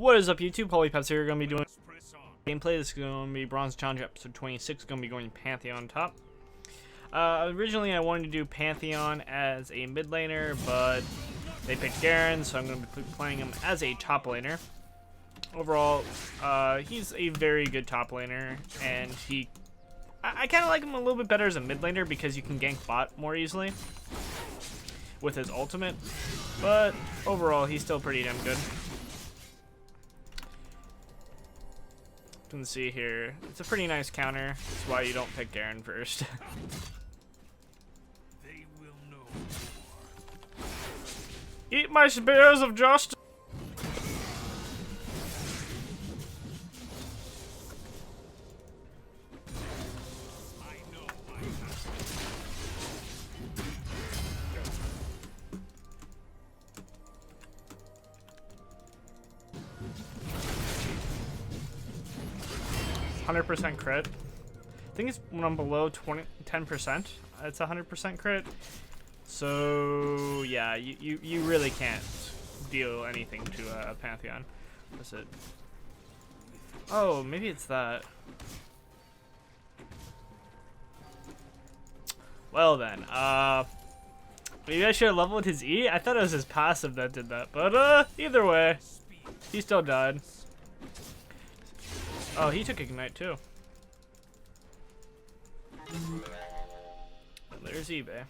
What is up, YouTube? Polypeps here. We're going to be doing gameplay. This is going to be Bronze Challenge episode 26. Going to be going Pantheon top. Originally, I wanted to do Pantheon as a mid laner, but they picked Garen, so I'm going to be playing him as a top laner. Overall, he's a very good top laner, and I kind of like him a little bit better as a mid laner because you can gank bot more easily with his ultimate, but overall, he's still pretty damn good. You can see here, it's a pretty nice counter. That's why you don't pick Garen first. They will know. Eat my spears of justice. I know. 100% crit. I think it's when I'm below 10%. It's 100% crit. So yeah, you really can't deal anything to a Pantheon. What's it? Oh, maybe it's that. Well then, maybe I should have leveled his E. I thought it was his passive that did that, but either way, he still died. Oh, he took Ignite too. There's eBay.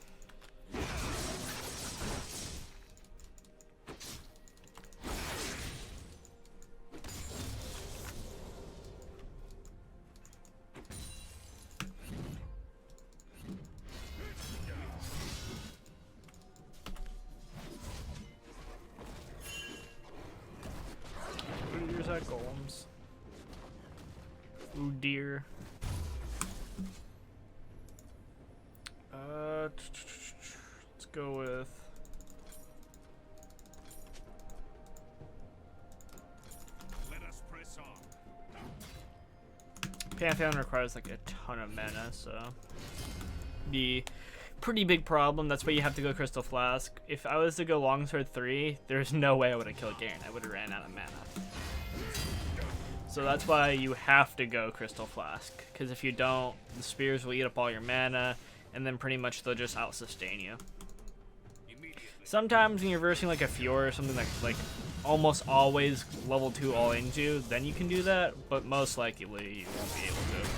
Here's our golems. Ooh, dear. Let's go with Let us press on. Pantheon requires like a ton of mana, so be pretty big problem. That's why you have to go Crystal Flask. If I was to go Longsword 3, there's no way I would have killed Garen. I would have ran out of mana. So that's why you have to go Crystal Flask, because if you don't, the spears will eat up all your mana, and then pretty much they'll just out-sustain you. Sometimes when you're versing like a Fiora or something like almost always level 2 all into, then you can do that, but most likely you won't be able to.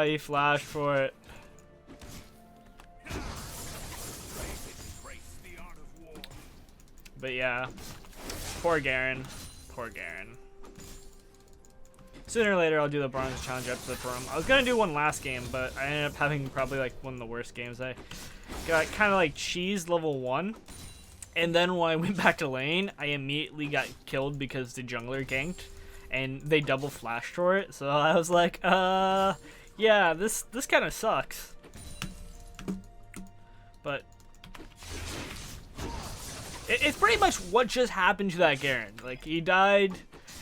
He flashed for it. But yeah, poor Garen. Poor Garen. Sooner or later, I'll do the Bronze Challenge episode for him. I was gonna do one last game, but I ended up having probably like one of the worst games. I got kind of like cheesed level 1, and then when I went back to lane, I immediately got killed because the jungler ganked, and they double flashed for it. So I was like, yeah, this kind of sucks. But it's pretty much what just happened to that Garen. Like, he died,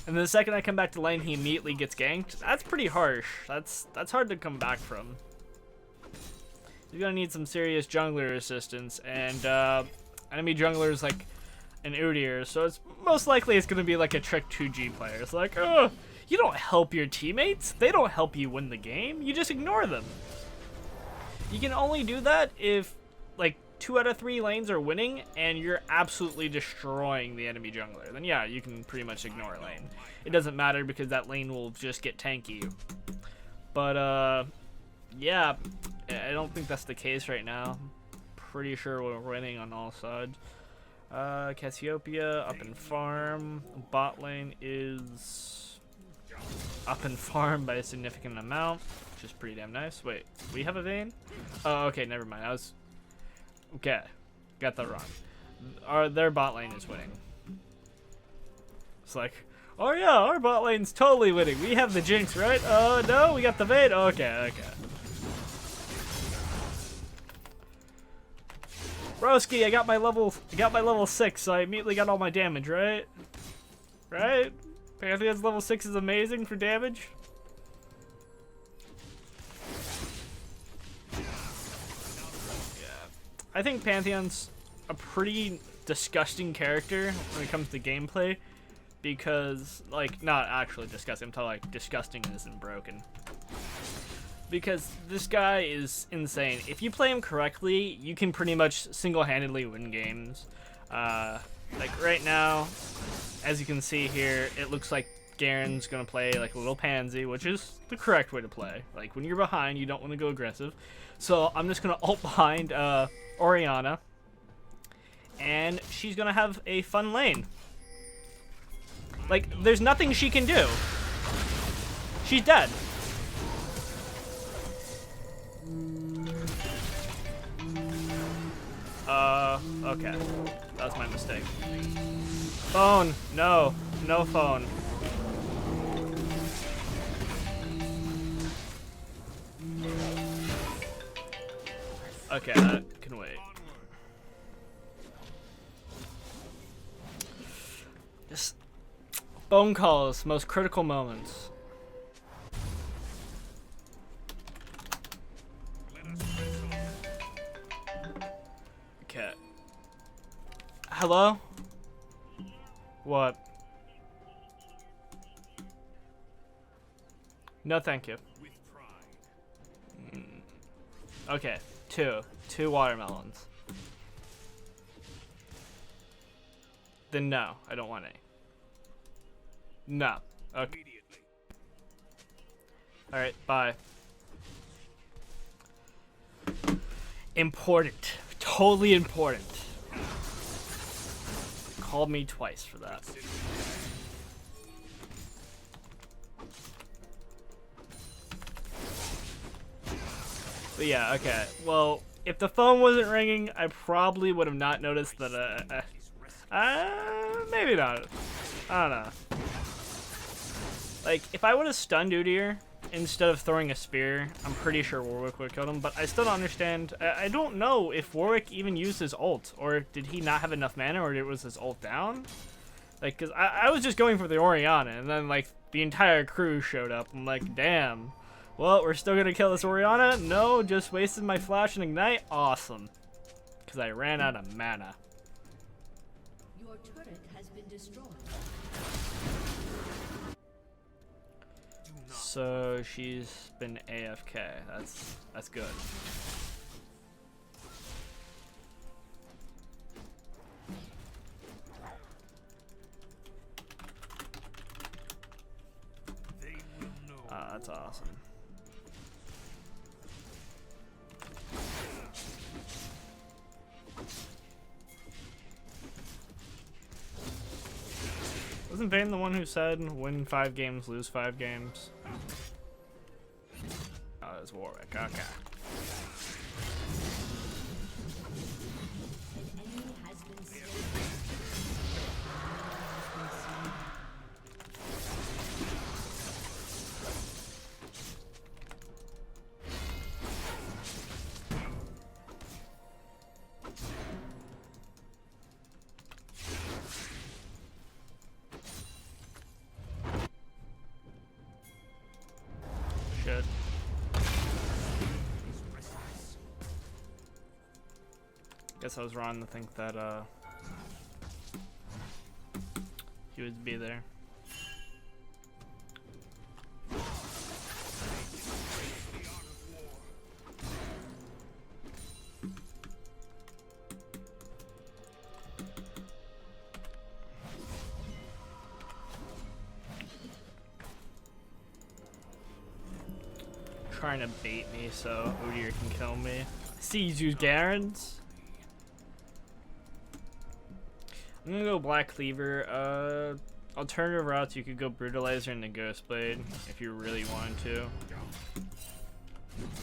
and the second I come back to lane, he immediately gets ganked. That's pretty harsh. That's hard to come back from. You're gonna need some serious jungler assistance, and enemy jungler is like an Udyr, so it's most likely it's gonna be like a Trick 2G player. It's like, oh, you don't help your teammates. They don't help you win the game. You just ignore them. You can only do that if like 2 out of 3 lanes are winning and you're absolutely destroying the enemy jungler. Then yeah, you can pretty much ignore a lane. It doesn't matter because that lane will just get tanky. But yeah, I don't think that's the case right now. Pretty sure we're winning on all sides. Cassiopeia up in farm. Bot lane is up in farm by a significant amount, which is pretty damn nice. Wait, we have a Vayne? Oh, okay, never mind. Okay, got that wrong. Their bot lane is winning. It's like, oh yeah, our bot lane's totally winning. We have the Jinx, right? Oh no, we got the Vayne. Okay. Broski, I got my level 6, so I immediately got all my damage, right? Right? Pantheon's level 6 is amazing for damage. I think Pantheon's a pretty disgusting character when it comes to gameplay, because, like, not actually disgusting, I'm talking like disgusting isn't broken. Because this guy is insane. If you play him correctly, you can pretty much single-handedly win games. Like right now, as you can see here, it looks like Garen's gonna play like a little pansy, which is the correct way to play. Like when you're behind, you don't want to go aggressive. So I'm just gonna ult behind Orianna, and she's gonna have a fun lane. Like there's nothing she can do. She's dead. Okay. That was my mistake. Phone! No. No phone. Okay, that can wait. Just phone calls, most critical moments. Okay. Hello? What? No, thank you. Okay, two watermelons. Then no, I don't want any. No. Okay. Alright, bye. Important. Totally important. Called me twice for that. But yeah, okay. Well, if the phone wasn't ringing, I probably would have not noticed that, maybe not. I don't know. Like, if I would have stunned Udyr instead of throwing a spear, I'm pretty sure Warwick would have killed him, but I still don't understand. I don't know if Warwick even used his ult, or did he not have enough mana, or was his ult down? Like, because I was just going for the Orianna, and then, like, the entire crew showed up. I'm like, damn. Well, we're still gonna kill this Orianna? No, just wasted my flash and ignite? Awesome. Because I ran out of mana. Your turret has been destroyed. So she's been AFK. That's good. That's awesome. Wasn't Vayne the one who said win 5 games, lose 5 games? Oh, it was Warwick. Okay. An enemy has been slain. Shit. Guess I was wrong to think that he would be there. Trying to bait me so Udyr can kill me. Sees you, Garens. I'm gonna go Black Cleaver. Alternative routes, you could go Brutalizer into Ghostblade if you really wanted to.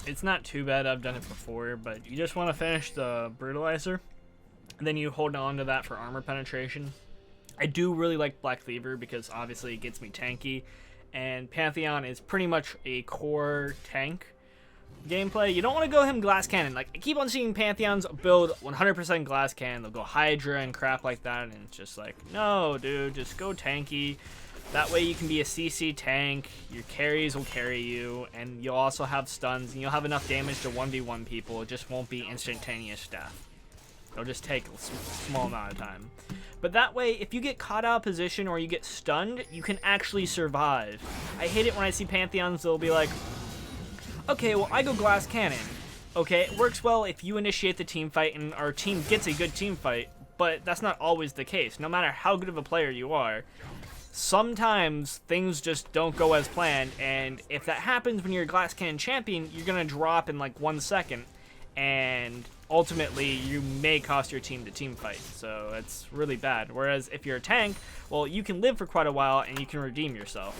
It's not too bad, I've done it before, but you just want to finish the Brutalizer, and then you hold on to that for armor penetration. I do really like Black Cleaver because obviously it gets me tanky, and Pantheon is pretty much a core tank gameplay. You don't want to go him Glass Cannon. Like, I keep on seeing Pantheons build 100% Glass Cannon. They'll go Hydra and crap like that, and it's just like, no, dude, just go tanky. That way you can be a CC tank, your carries will carry you, and you'll also have stuns, and you'll have enough damage to 1v1 people. It just won't be instantaneous death. It'll just take a small amount of time. But that way, if you get caught out of position or you get stunned, you can actually survive. I hate it when I see Pantheons that'll be like, okay, well, I go glass cannon. Okay, it works well if you initiate the team fight and our team gets a good team fight, but that's not always the case. No matter how good of a player you are, sometimes things just don't go as planned, and if that happens when you're a glass cannon champion, you're gonna drop in like 1 second, and ultimately you may cost your team the team fight. So it's really bad. Whereas if you're a tank, well, you can live for quite a while and you can redeem yourself.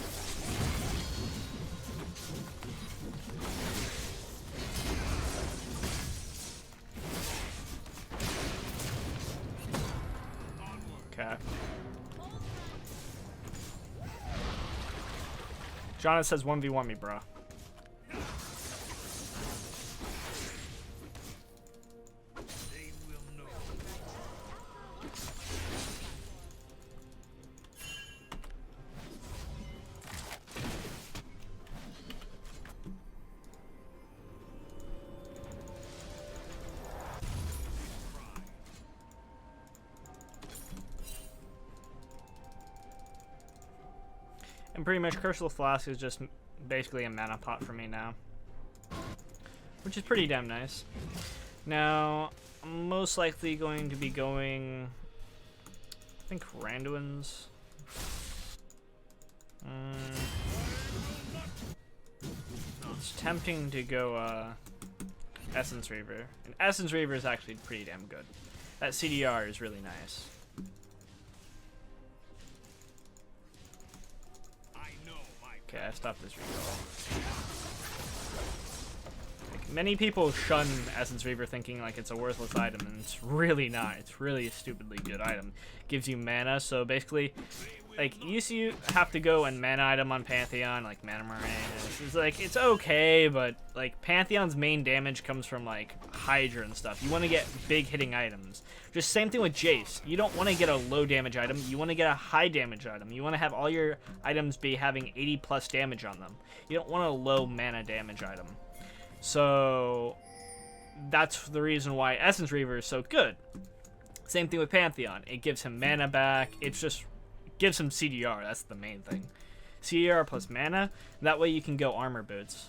Okay. Jonas says 1v1 me, bro. They will know. And pretty much Crucial Flask is just basically a mana pot for me now, which is pretty damn nice. Now, I'm most likely going to be going, I think, Randuin's. It's tempting to go Essence Reaver. And Essence Reaver is actually pretty damn good. That CDR is really nice. Okay, I stopped this recall. Like, many people shun Essence Reaver thinking like it's a worthless item, and it's really not. It's really a stupidly good item. Gives you mana, so basically, like, you used to have to go and mana item on Pantheon, like Mana Moraine. It's like, it's okay, but like Pantheon's main damage comes from like Hydra and stuff. You want to get big hitting items. Just same thing with Jace. You don't want to get a low damage item. You want to get a high damage item. You want to have all your items be having 80 plus damage on them. You don't want a low mana damage item. So that's the reason why Essence Reaver is so good. Same thing with Pantheon. It gives him mana back. It's just gives him CDR. That's the main thing. CDR plus mana. That way you can go armor boots.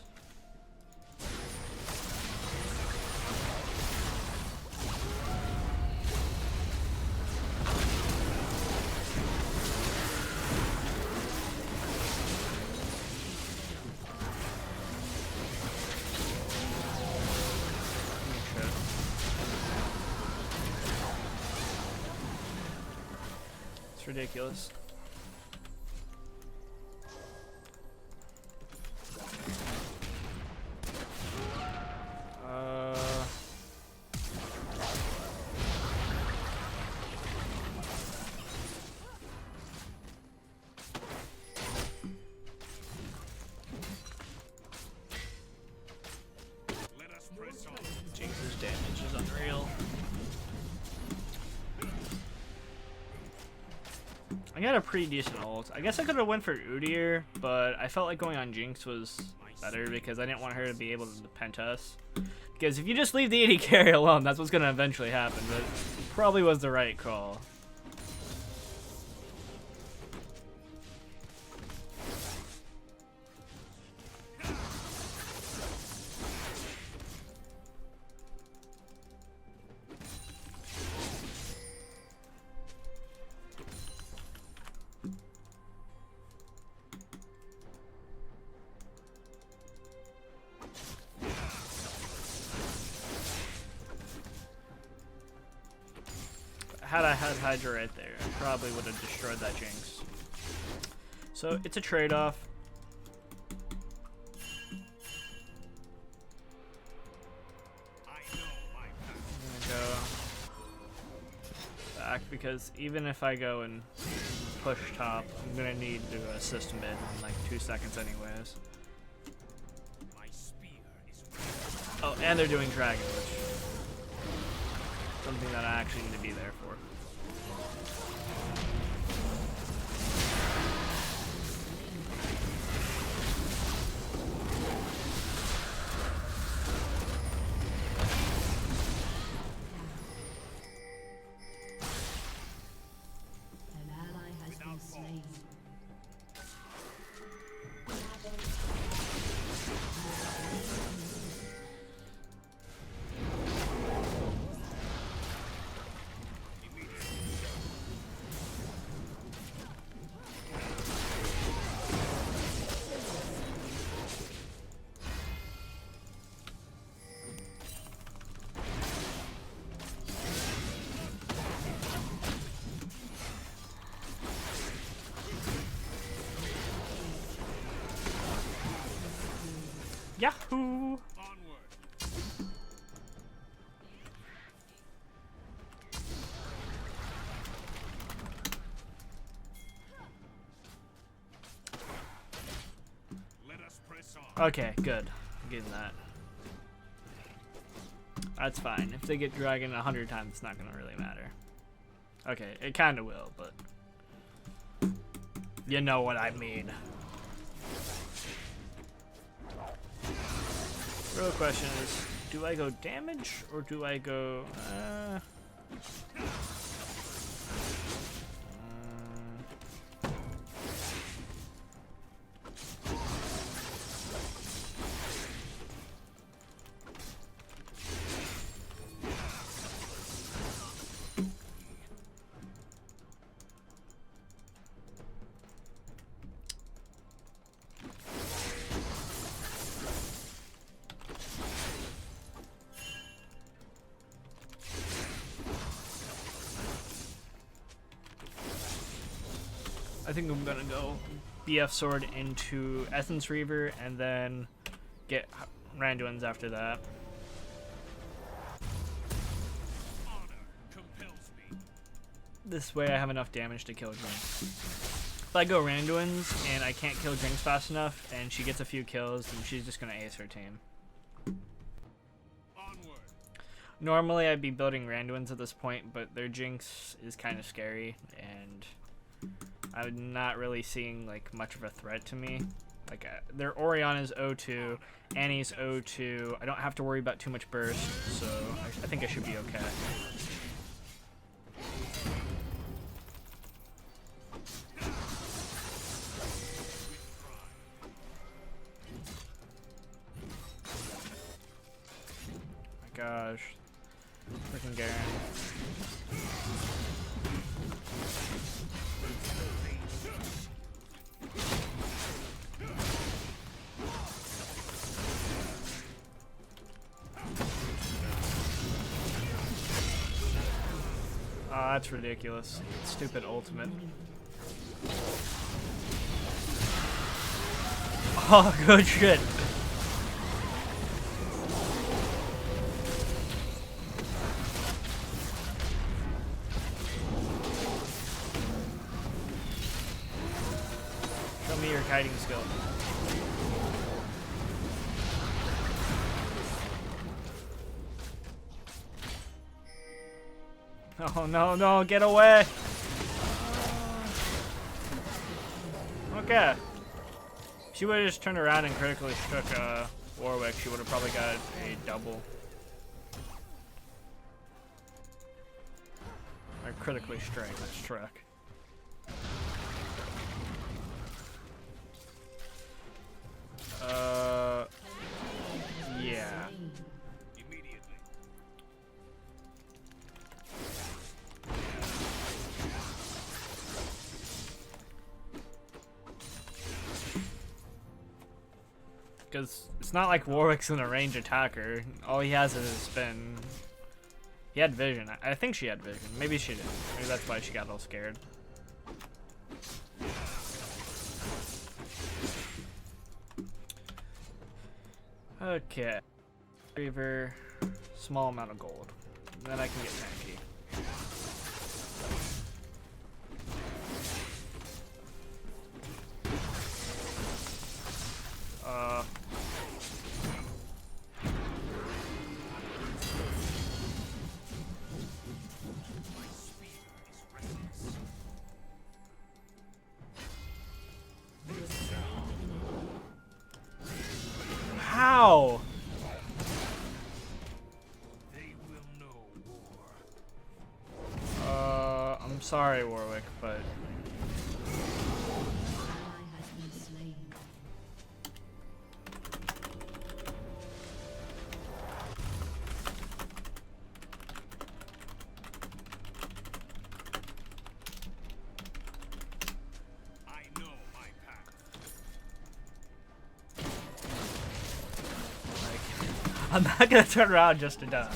It's ridiculous. Jinx's damage is unreal. I got a pretty decent ult. I guess I could have went for Udyr, but I felt like going on Jinx was better because I didn't want her to be able to penta us. Because if you just leave the AD carry alone, that's what's going to eventually happen, but it probably was the right call. Had I had Hydra right there, I probably would have destroyed that Jinx. So it's a trade-off. I'm gonna go back because even if I go and push top, I'm gonna need to assist mid in like 2 seconds anyways. Oh, and they're doing dragon, which something that I actually need to be there for. Yahoo! Onward. Let us press on. Okay, good. I'm getting that. That's fine. If they get dragon 100 times, it's not gonna really matter. Okay, it kind of will, but you know what I mean. Real question is, do I go damage or do I go? I think I'm gonna go BF Sword into Essence Reaver and then get Randuin's after that. Honor compels me. This way I have enough damage to kill Jinx. If I go Randuin's and I can't kill Jinx fast enough and she gets a few kills, then she's just gonna ace her team. Onward. Normally I'd be building Randuin's at this point, but their Jinx is kind of scary and I'm not really seeing like much of a threat to me. Like their Orianna's O2, Annie's O2. I don't have to worry about too much burst, so I think I should be okay. My gosh, freaking Garen. Oh, that's ridiculous. Stupid ultimate. Oh, good shit. Show me your kiting skill. Oh no, no, get away! Okay. She would have just turned around and critically struck Warwick. She would have probably got a double. Or critically struck. Yeah. Immediately. Because it's not like Warwick's in a range attacker. All he has is his spin. He had vision. I think she had vision. Maybe she didn't. Maybe that's why she got all scared. Okay. Reaver, small amount of gold. Then I can get tanky. How? They will know war. I'm sorry, Warwick, but I know my path. I'm not gonna turn around just to die.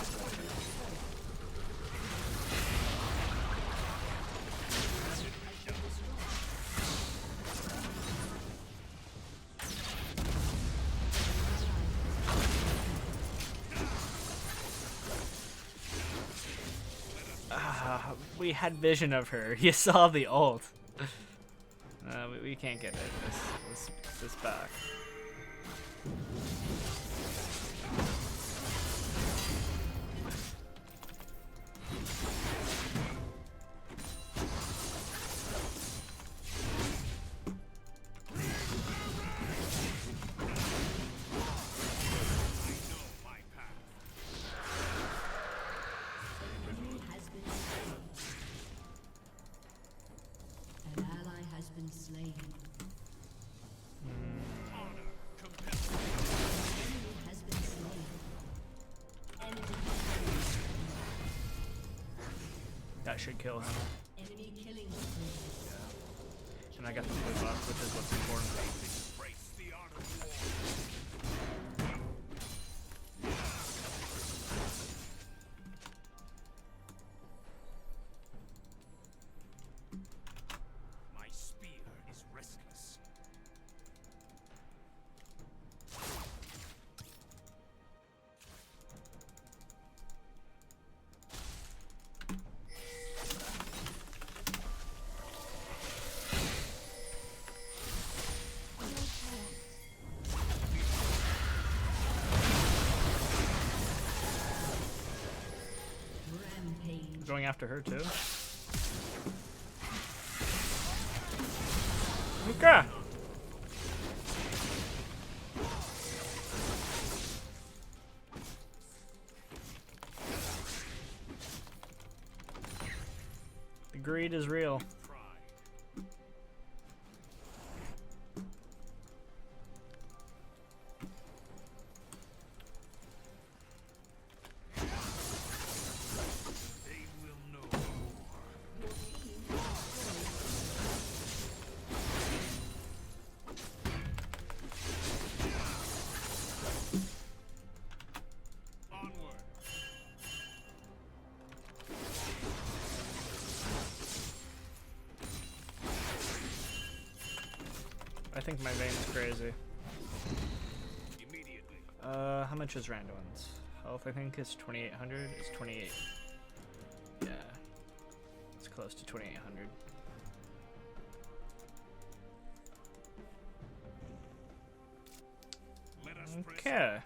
We had vision of her. You saw the ult. We can't get this back. That should kill him. Enemy killing. And I got the blue buff, which is what's important. Embrace the art of war. My spear is restless. Rampage. Going after her too. Okay. The greed is real. They will know more. Onward. I think my vein's crazy. Immediately. How much is Randuin's health? I think it's 2,800. It's 28. Yeah, it's close to 2,800. Let us press. Okay.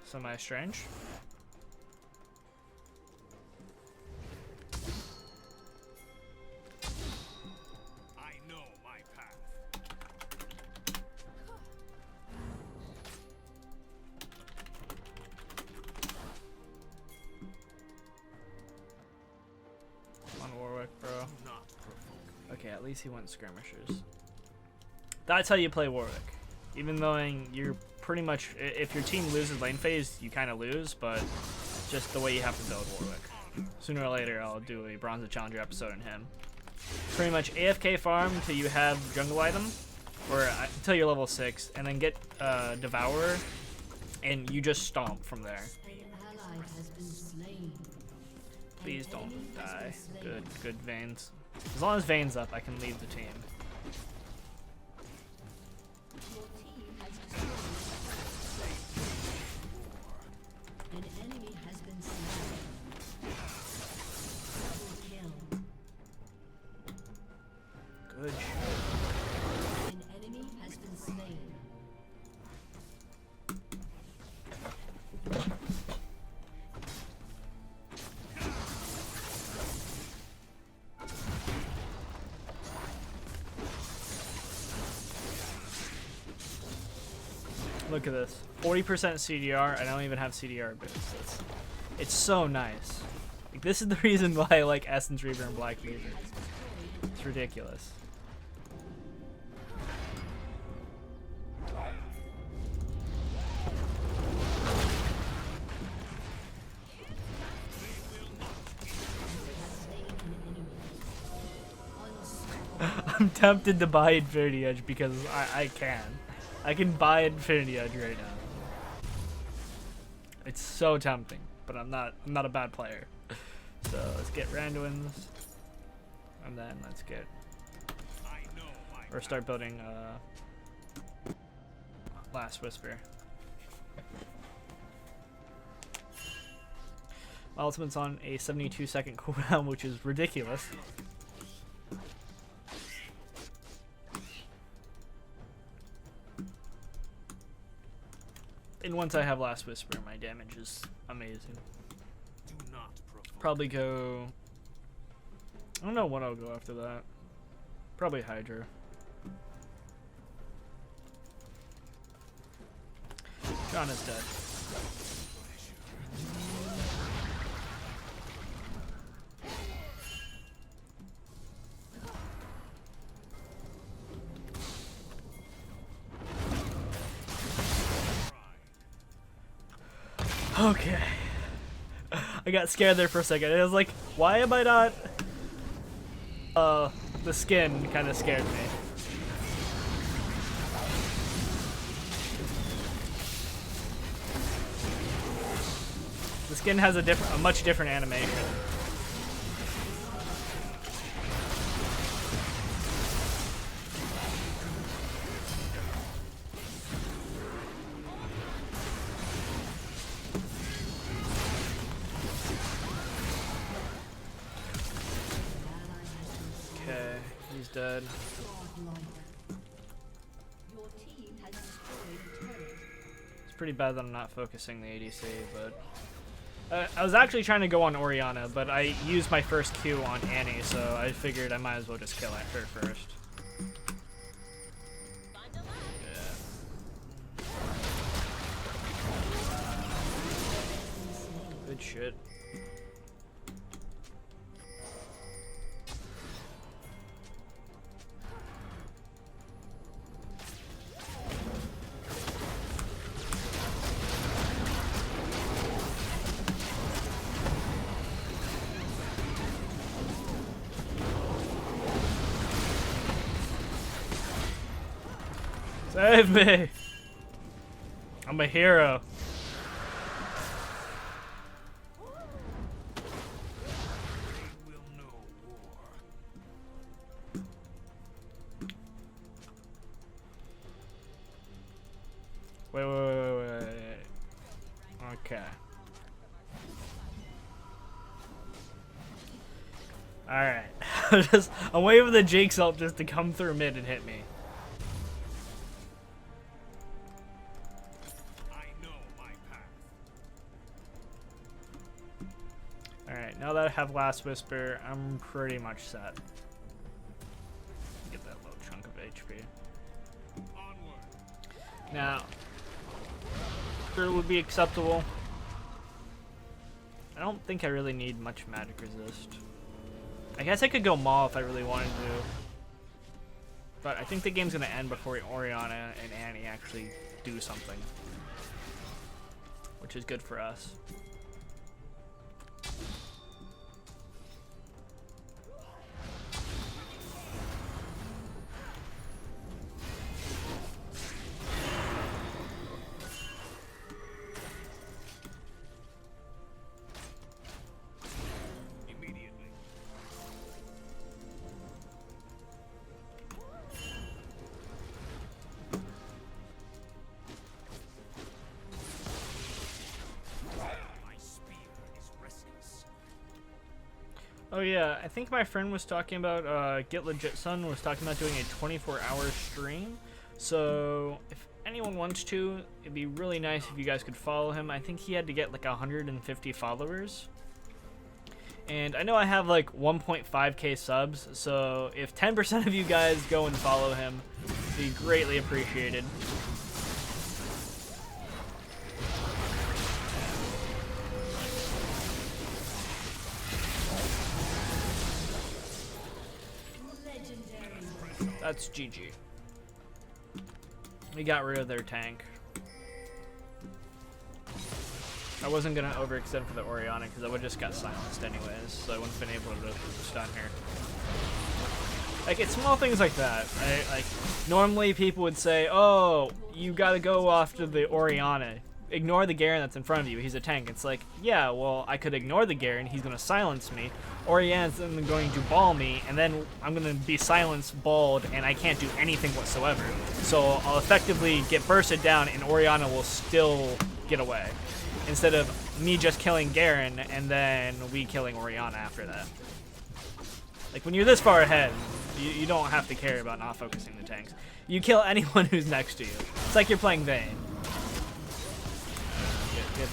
Semi-strange. I know my path. On Warwick, bro. Not provoke. Okay, at least he went skirmishes. That's how you play Warwick. Even though you're pretty much, if your team loses lane phase, you kind of lose, but just the way you have to build Warwick. Sooner or later, I'll do a Bronze Challenger episode on him. Pretty much AFK farm till you have jungle item, or until you're level 6, and then get Devourer, and you just stomp from there. An ally has been slain. Please An don't enemy has die. been slain. Good veins. As long as veins up, I can leave the team. Your team has destroyed. An enemy has been slain. Double kill. Good. An enemy has been slain. Look at this. 40% CDR. I don't even have CDR boost. It's so nice. Like, this is the reason why I like Essence Reaver and Black Reaver. It's ridiculous. I'm tempted to buy Infinity Edge because I can. I can buy Infinity Edge right now. It's so tempting, but I'm not a bad player. So let's get Randuin's, and then let's get I know my or start building Last Whisper. My ultimate's on a 72-second cooldown, which is ridiculous. And once I have Last Whisper, my damage is amazing. Do not provoke. Probably go... I don't know what I'll go after that. Probably Hydra. John is dead. Okay. I got scared there for a second. It was like, why am I not... the skin kind of scared me. The skin has a much different animation. Okay, he's dead. Your team has destroyed a turret. It's pretty bad that I'm not focusing the ADC, but... I was actually trying to go on Orianna, but I used my first Q on Annie, so I figured I might as well just kill her first. Yeah. Good shit. Save me! I'm a hero. We will know war. Wait. Okay. Alright. I'm waiting for the Jake's ult just to come through mid and hit me. Alright, now that I have Last Whisper, I'm pretty much set. Get that little chunk of HP. Onward. Now, sure would be acceptable. I don't think I really need much magic resist. I guess I could go Maw if I really wanted to. But I think the game's gonna end before Orianna and Annie actually do something. Which is good for us. Oh yeah, I think my friend was talking about, Get Legit Son was talking about doing a 24-hour stream. So if anyone wants to, it'd be really nice if you guys could follow him. I think he had to get like 150 followers. And I know I have like 1.5k subs, so if 10% of you guys go and follow him, it'd be greatly appreciated. That's GG. We got rid of their tank. I wasn't gonna overextend for the Orianna because I would just got silenced anyways, so I wouldn't have been able to stun her. Like, it's small things like that, right? Like, normally people would say, oh, you gotta go after the Orianna. Ignore the Garen that's in front of you, he's a tank. It's like, yeah, well, I could ignore the Garen, he's gonna silence me. Orianna's then going to ball me, and then I'm gonna be silenced, balled, and I can't do anything whatsoever. So I'll effectively get bursted down, and Orianna will still get away. instead of me just killing Garen and then we killing Orianna after that. Like, when you're this far ahead, you don't have to care about not focusing the tanks. You kill anyone who's next to you. It's like you're playing Vayne. Get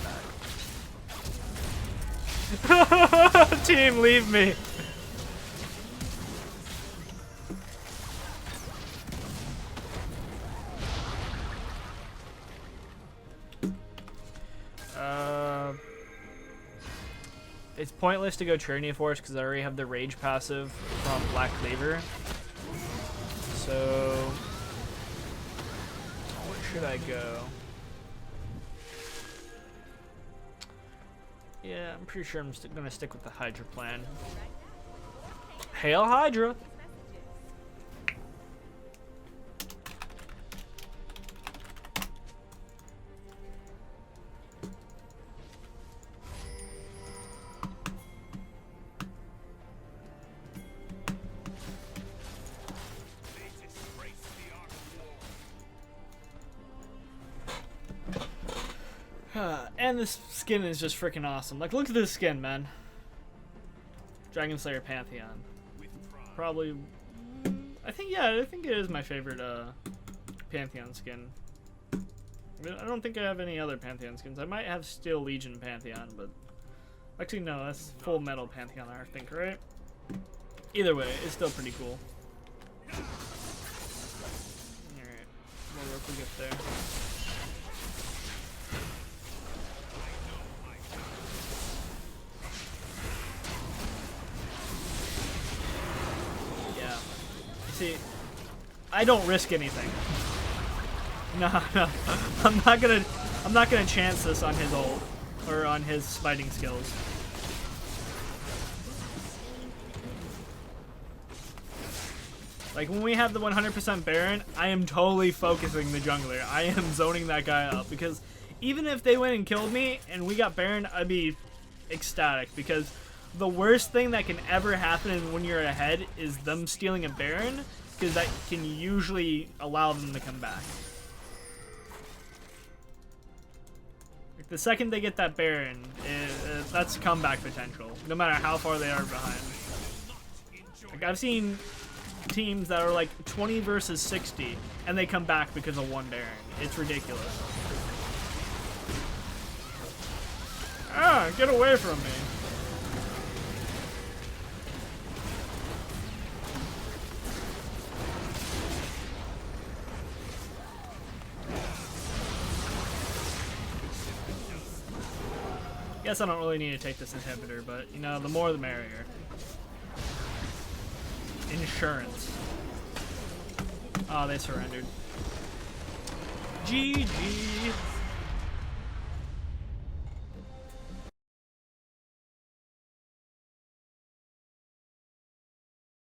back. Team, leave me. It's pointless to go Tyranny Force because I already have the Rage passive from Black Cleaver. So, what should I go? Yeah, I'm pretty sure I'm gonna stick with the Hydra plan. Hail Hydra! And this skin is just freaking awesome. Like, look at this skin, man. Dragon Slayer Pantheon. Probably, I think it is my favorite Pantheon skin. I don't think I have any other Pantheon skins. I might have Steel Legion Pantheon, but actually no, that's Full Metal Pantheon, I think, right? Either way, it's still pretty cool. Alright, we'll work we get there. See, I don't risk anything. No, I'm not gonna chance this on his ult or on his smiting skills. Like, when we have the 100% Baron, I am totally focusing the jungler. I am zoning that guy up because even if they went and killed me and we got Baron, I'd be ecstatic because the worst thing that can ever happen when you're ahead is them stealing a Baron, because that can usually allow them to come back. Like, the second they get that Baron, that's comeback potential, no matter how far they are behind. Like, I've seen teams that are like 20 versus 60, and they come back because of one Baron. It's ridiculous. Ah, get away from me. Guess I don't really need to take this inhibitor, but, you know, the more the merrier. Insurance. Oh, they surrendered. GG.